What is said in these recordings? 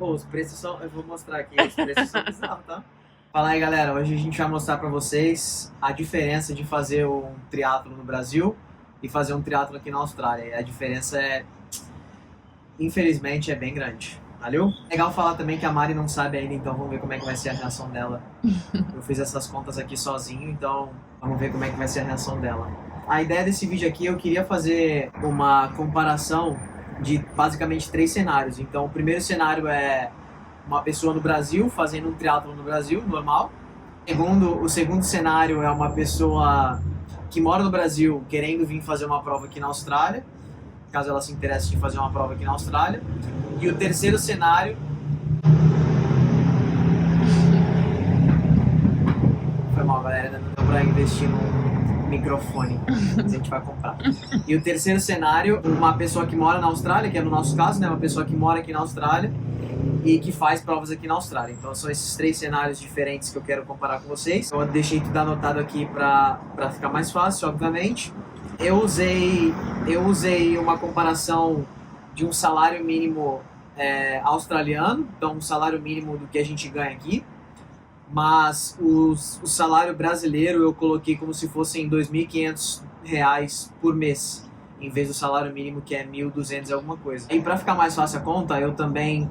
Pô, os preços são... Eu vou mostrar aqui, os preços são bizarros, tá? Fala aí, galera. Hoje a gente vai mostrar pra vocês a diferença de fazer um triatlo no Brasil e fazer um triatlo aqui na Austrália. E a diferença é... Infelizmente, é bem grande. Valeu? Legal falar também que a Mari não sabe ainda, então vamos ver como é que vai ser a reação dela. Eu fiz essas contas aqui sozinho, então vamos ver como é que vai ser a reação dela. A ideia desse vídeo aqui, eu queria fazer uma comparação de basicamente 3 cenários. Então o primeiro cenário é uma pessoa no Brasil fazendo um triatlo no Brasil, normal. O segundo cenário é uma pessoa que mora no Brasil querendo vir fazer uma prova aqui na Austrália, caso ela se interesse em fazer uma prova aqui na Austrália. E o terceiro cenário... Foi mal, galera, ainda não deu pra investir no microfone, mas a gente vai comprar. E o terceiro cenário, uma pessoa que mora na Austrália, que é no nosso caso, né, uma pessoa que mora aqui na Austrália e que faz provas aqui na Austrália. Então são esses 3 cenários diferentes que eu quero comparar com vocês. Eu deixei tudo anotado aqui pra ficar mais fácil, obviamente. Eu usei uma comparação de um salário mínimo australiano, então um salário mínimo do que a gente ganha aqui, mas o salário brasileiro eu coloquei como se fossem R$ 2.500 por mês, em vez do salário mínimo que é 1.200 e alguma coisa. E para ficar mais fácil a conta, eu também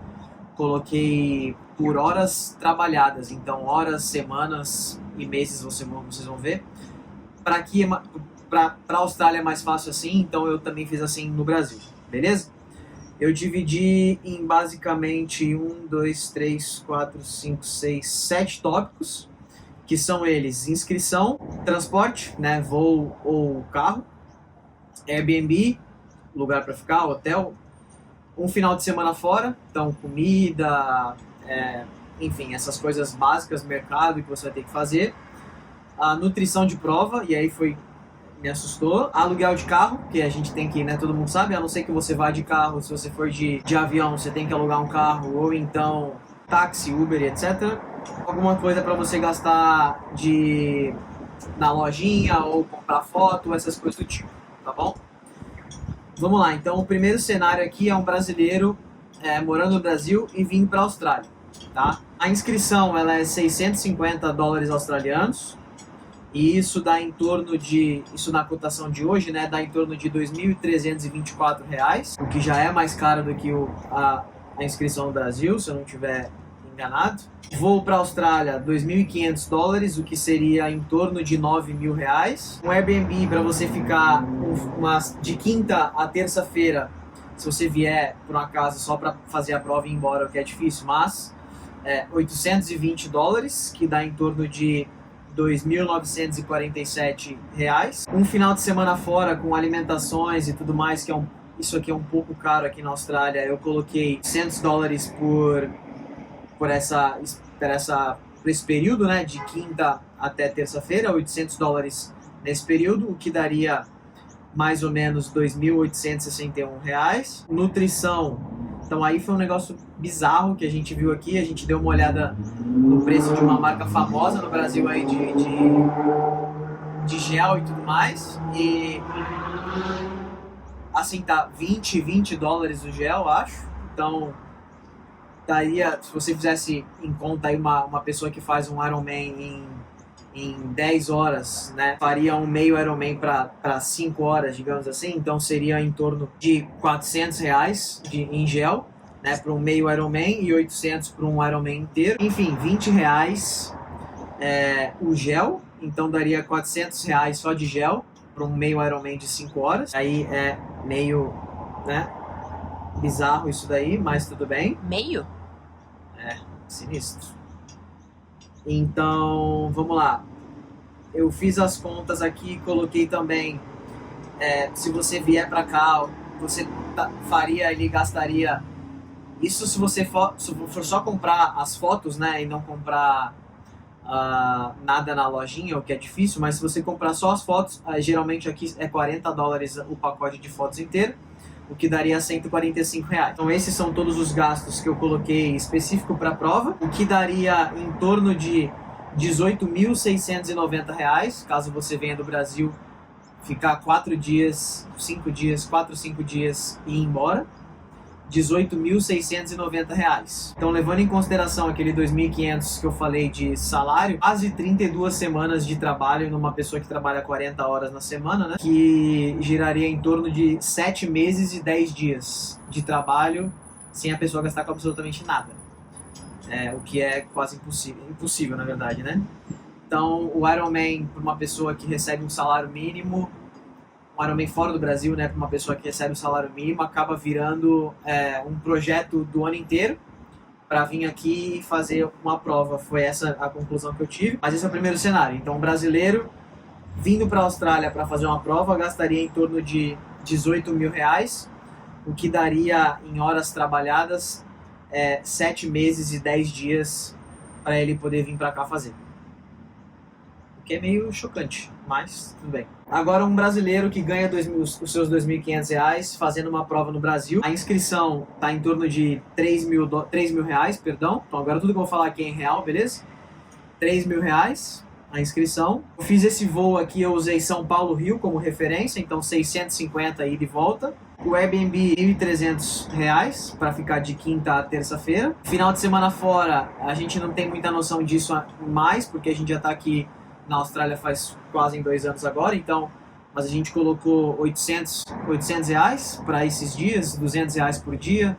coloquei por horas trabalhadas, então horas, semanas e meses vocês vão ver. Para a Austrália é mais fácil assim, então eu também fiz assim no Brasil, beleza? Eu dividi em basicamente 1, 2, 3, 4, 5, 6, 7 tópicos, que são eles: inscrição, transporte, né, voo ou carro, Airbnb, lugar para ficar, hotel, um final de semana fora, então comida, enfim, essas coisas básicas, mercado que você vai ter que fazer, a nutrição de prova, e aí me assustou. Aluguel de carro, que a gente tem que, né, todo mundo sabe, a não ser que você vá de carro, se você for de avião, você tem que alugar um carro, ou então táxi, Uber, etc. Alguma coisa para você gastar na lojinha, ou comprar foto, essas coisas do tipo, tá bom? Vamos lá, então o primeiro cenário aqui é um brasileiro morando no Brasil e vindo para a Austrália, tá? A inscrição, ela é $650 australianos, e isso dá em torno de, isso na cotação de hoje, né, dá em torno de R$ 2.324, o que já é mais caro do que a inscrição no Brasil, se eu não estiver enganado. Voo para a Austrália, $2.500, o que seria em torno de R$ 9.000. Um Airbnb para você ficar de quinta a terça-feira, se você vier por uma casa só para fazer a prova e ir embora, o que é difícil, mas $820, que dá em torno de R$ 2.947. Um final de semana fora com alimentações e tudo mais, que isso aqui é um pouco caro aqui na Austrália. Eu coloquei $100 por esse período, né, de quinta até terça-feira, $800 nesse período, o que daria mais ou menos R$ 2.861. Nutrição, então aí foi um negócio bizarro que a gente viu aqui. A gente deu uma olhada no preço de uma marca famosa no Brasil aí de gel e tudo mais, e assim tá $20 o gel, acho. Então daria, se você fizesse em conta aí uma pessoa que faz um Ironman em 10 horas, né, faria um meio Ironman para 5 horas, digamos assim, então seria em torno de R$ 400 em gel, né, para um meio Ironman, e 800 para um Ironman inteiro. Enfim, R$ 20 o gel, então daria R$ 400 só de gel para um meio Ironman de 5 horas. Aí é meio, né, bizarro isso daí, mas tudo bem. Meio? Sinistro. Então, vamos lá. Eu fiz as contas aqui, coloquei também, se você vier para cá, você gastaria, isso se você for só comprar as fotos, né, e não comprar nada na lojinha, o que é difícil, mas se você comprar só as fotos, geralmente aqui é $40 o pacote de fotos inteiro, o que daria R$ 145. Então esses são todos os gastos que eu coloquei específico para a prova, o que daria em torno de R$ 18.690, caso você venha do Brasil ficar 4 dias, 5 dias, 4, 5 dias e ir embora. R$18.690. Então, levando em consideração aquele 2.500 que eu falei de salário, quase 32 semanas de trabalho numa pessoa que trabalha 40 horas na semana, né? Que giraria em torno de 7 meses e 10 dias de trabalho sem a pessoa gastar com absolutamente nada. O que é quase impossível, na verdade, né? Então, o Ironman, para uma pessoa que recebe um salário mínimo, um Ironman fora do Brasil, né, para uma pessoa que recebe um salário mínimo, acaba virando um projeto do ano inteiro para vir aqui e fazer uma prova. Foi essa a conclusão que eu tive. Mas esse é o primeiro cenário. Então, um brasileiro vindo para a Austrália para fazer uma prova gastaria em torno de R$18 mil, o que daria, em horas trabalhadas, 7 meses e 10 dias para ele poder vir para cá fazer. O que é meio chocante, mas tudo bem. Agora, um brasileiro que ganha os seus R$2.500 fazendo uma prova no Brasil. A inscrição está em torno de R$3 mil, perdão. Então agora tudo que eu vou falar aqui é em real, beleza? R$3 mil a inscrição. Eu fiz esse voo aqui, eu usei São Paulo-Rio como referência, então 650 ida e volta. O Airbnb, R$1.300 para ficar de quinta a terça-feira. Final de semana fora, a gente não tem muita noção disso mais, porque a gente já está aqui na Austrália faz quase 2 anos agora, então, mas a gente colocou R$800 para esses dias, R$200 por dia.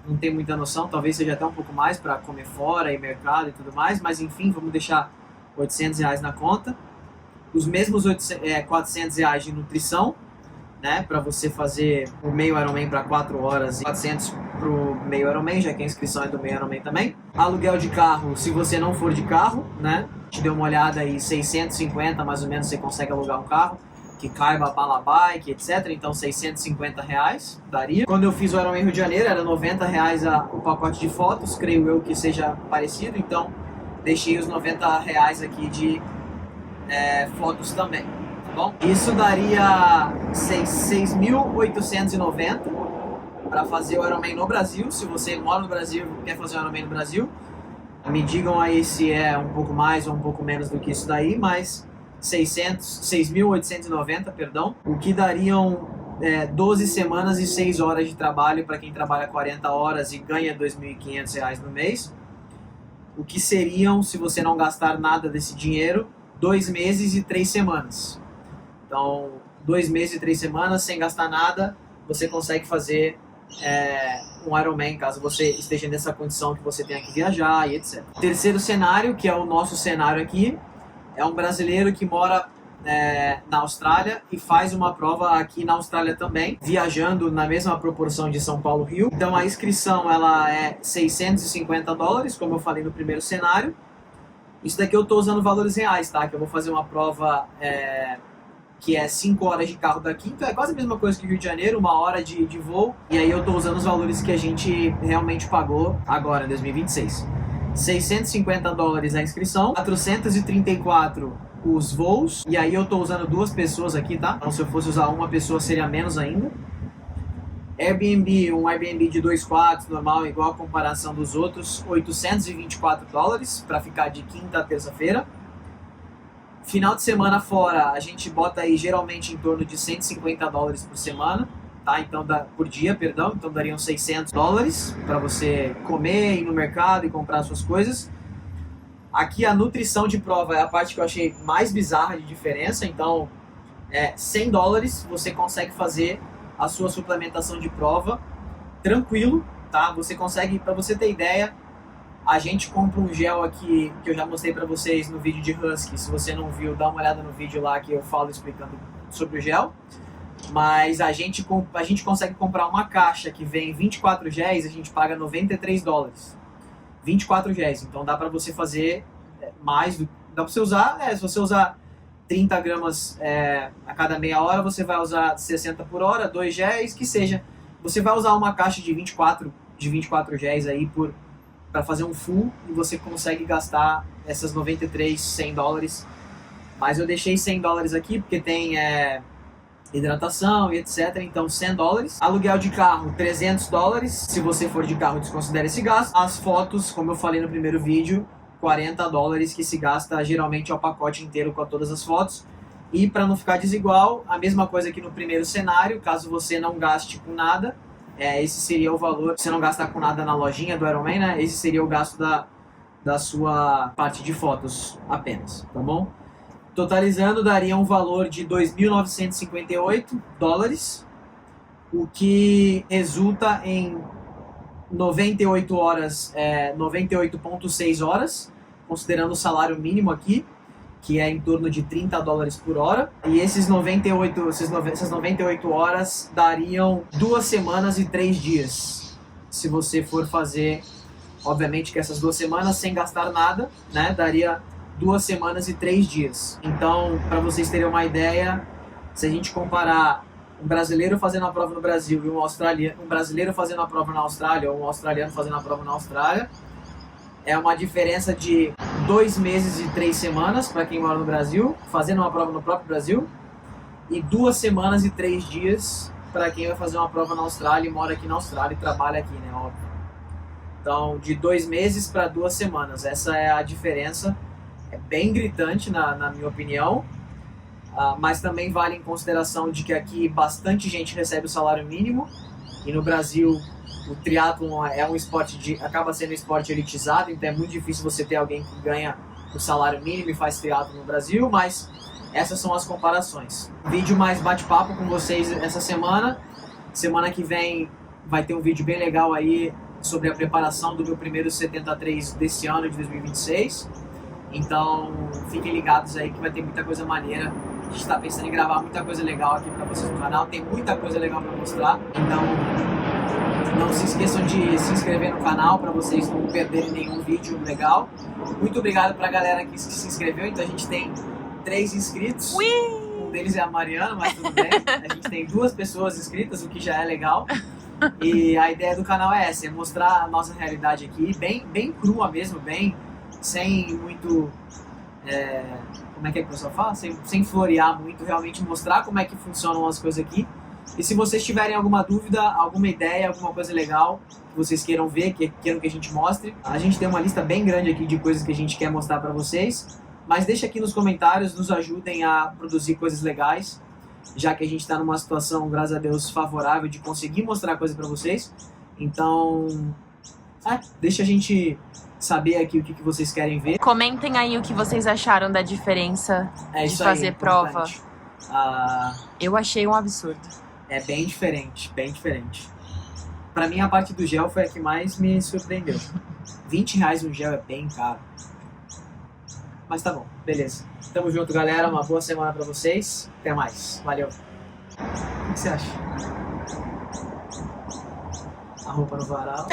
Não tem muita noção, talvez seja até um pouco mais para comer fora e mercado e tudo mais, mas enfim, vamos deixar R$800 na conta. Os mesmos R$400 de nutrição, né, para você fazer o meio Ironman para 4 horas e 400 para o meio Ironman, já que a inscrição é do meio Ironman também. Aluguel de carro, se você não for de carro, né, te deu uma olhada aí, 650 mais ou menos você consegue alugar um carro que caiba para bike, etc. Então R$650 daria. Quando eu fiz o Ironman Rio de Janeiro era R$90 o pacote de fotos, creio eu que seja parecido, então deixei os R$90 aqui de fotos também, tá bom? Isso daria 6.890 para fazer o Ironman no Brasil. Se você mora no Brasil e quer fazer o Ironman no Brasil, me digam aí se é um pouco mais ou um pouco menos do que isso daí, mas 6.890, perdão, o que dariam 12 semanas e 6 horas de trabalho para quem trabalha 40 horas e ganha R$2.500 no mês, o que seriam, se você não gastar nada desse dinheiro, 2 meses e 3 semanas. Então, 2 meses e 3 semanas sem gastar nada, você consegue fazer um Ironman, caso você esteja nessa condição que você tenha que viajar e etc. Terceiro cenário, que é o nosso cenário aqui, é um brasileiro que mora na Austrália e faz uma prova aqui na Austrália também, viajando na mesma proporção de São Paulo-Rio. Então a inscrição ela é $650, como eu falei no primeiro cenário. Isso daqui eu estou usando valores reais, tá? Que eu vou fazer uma prova que é 5 horas de carro daqui, então é quase a mesma coisa que o Rio de Janeiro, 1 hora de voo, e aí eu tô usando os valores que a gente realmente pagou agora, em 2026. $650 a inscrição, 434 os voos, e aí eu tô usando 2 pessoas aqui, tá? Então se eu fosse usar uma pessoa seria menos ainda. Airbnb, um Airbnb de 2 quartos, normal, igual a comparação dos outros, $824 para ficar de quinta a terça-feira. Final de semana fora, a gente bota aí geralmente em torno de $150 por semana, tá? Então, por dia, perdão, então dariam $600 para você comer, ir no mercado e comprar suas coisas. Aqui a nutrição de prova é a parte que eu achei mais bizarra de diferença, então $100 você consegue fazer a sua suplementação de prova tranquilo, tá? Você consegue, para você ter ideia, a gente compra um gel aqui, que eu já mostrei pra vocês no vídeo de Husky. Se você não viu, dá uma olhada no vídeo lá que eu falo explicando sobre o gel. Mas a gente consegue comprar uma caixa que vem 24 géis, a gente paga $93. 24 géis, então dá pra você fazer mais, dá pra você usar, se você usar 30 gramas a cada meia hora, você vai usar 60 por hora, 2 géis, que seja. Você vai usar uma caixa de 24 géis aí para fazer um full e você consegue gastar essas 93, $100. Mas eu deixei $100 aqui porque tem hidratação e etc. Então $100. Aluguel de carro, $300. Se você for de carro, desconsidere esse gasto. As fotos, como eu falei no primeiro vídeo, $40 que se gasta geralmente ao pacote inteiro com todas as fotos. E para não ficar desigual, a mesma coisa que no primeiro cenário, caso você não gaste com nada, esse seria o valor, se você não gastar com nada na lojinha do Ironman, né? Esse seria o gasto da sua parte de fotos apenas, tá bom? Totalizando, daria um valor de $2.958, o que resulta em 98 horas, 98,6 horas, considerando o salário mínimo aqui, que é em torno de $30 por hora. E essas 98 horas dariam 2 semanas e 3 dias. Se você for fazer, obviamente que essas 2 semanas sem gastar nada, né, daria 2 semanas e 3 dias. Então, para vocês terem uma ideia, se a gente comparar um brasileiro fazendo a prova no Brasil e um brasileiro fazendo a prova na Austrália, ou um australiano fazendo a prova na Austrália, é uma diferença de 2 meses e 3 semanas para quem mora no Brasil, fazendo uma prova no próprio Brasil, e 2 semanas e 3 dias para quem vai fazer uma prova na Austrália e mora aqui na Austrália e trabalha aqui, né, óbvio. Então, de 2 meses para 2 semanas, essa é a diferença. É bem gritante, na minha opinião, mas também vale em consideração de que aqui bastante gente recebe o salário mínimo, e no Brasil o triatlon é um esporte acaba sendo um esporte elitizado, então é muito difícil você ter alguém que ganha o salário mínimo e faz triatlon no Brasil, mas essas são as comparações. Vídeo mais bate-papo com vocês essa semana. Semana que vem vai ter um vídeo bem legal aí sobre a preparação do meu primeiro 73 desse ano de 2026. Então fiquem ligados aí que vai ter muita coisa maneira. A gente está pensando em gravar muita coisa legal aqui para vocês no canal. Tem muita coisa legal para mostrar. Então não se esqueçam de se inscrever no canal para vocês não perderem nenhum vídeo legal. Muito obrigado para a galera que se inscreveu. Então a gente tem 3 inscritos. Ui! Um deles é a Mariana, mas tudo bem. A gente tem 2 pessoas inscritas, o que já é legal. E a ideia do canal é essa, é mostrar a nossa realidade aqui, bem crua mesmo, bem sem muito, como é que o pessoal fala? Sem florear muito, realmente mostrar como é que funcionam as coisas aqui. E se vocês tiverem alguma dúvida, alguma ideia, alguma coisa legal que vocês queiram ver, que queiram que a gente mostre, a gente tem uma lista bem grande aqui de coisas que a gente quer mostrar pra vocês. Mas deixa aqui nos comentários, nos ajudem a produzir coisas legais, já que a gente está numa situação, graças a Deus, favorável de conseguir mostrar coisas pra vocês. Então, deixa a gente saber aqui o que vocês querem ver. Comentem aí o que vocês acharam da diferença de fazer prova. Eu achei um absurdo. É bem diferente, bem diferente. Pra mim, a parte do gel foi a que mais me surpreendeu. R$20 um gel é bem caro. Mas tá bom, beleza. Tamo junto, galera. Uma boa semana pra vocês. Até mais. Valeu. O que você acha? A roupa no varal.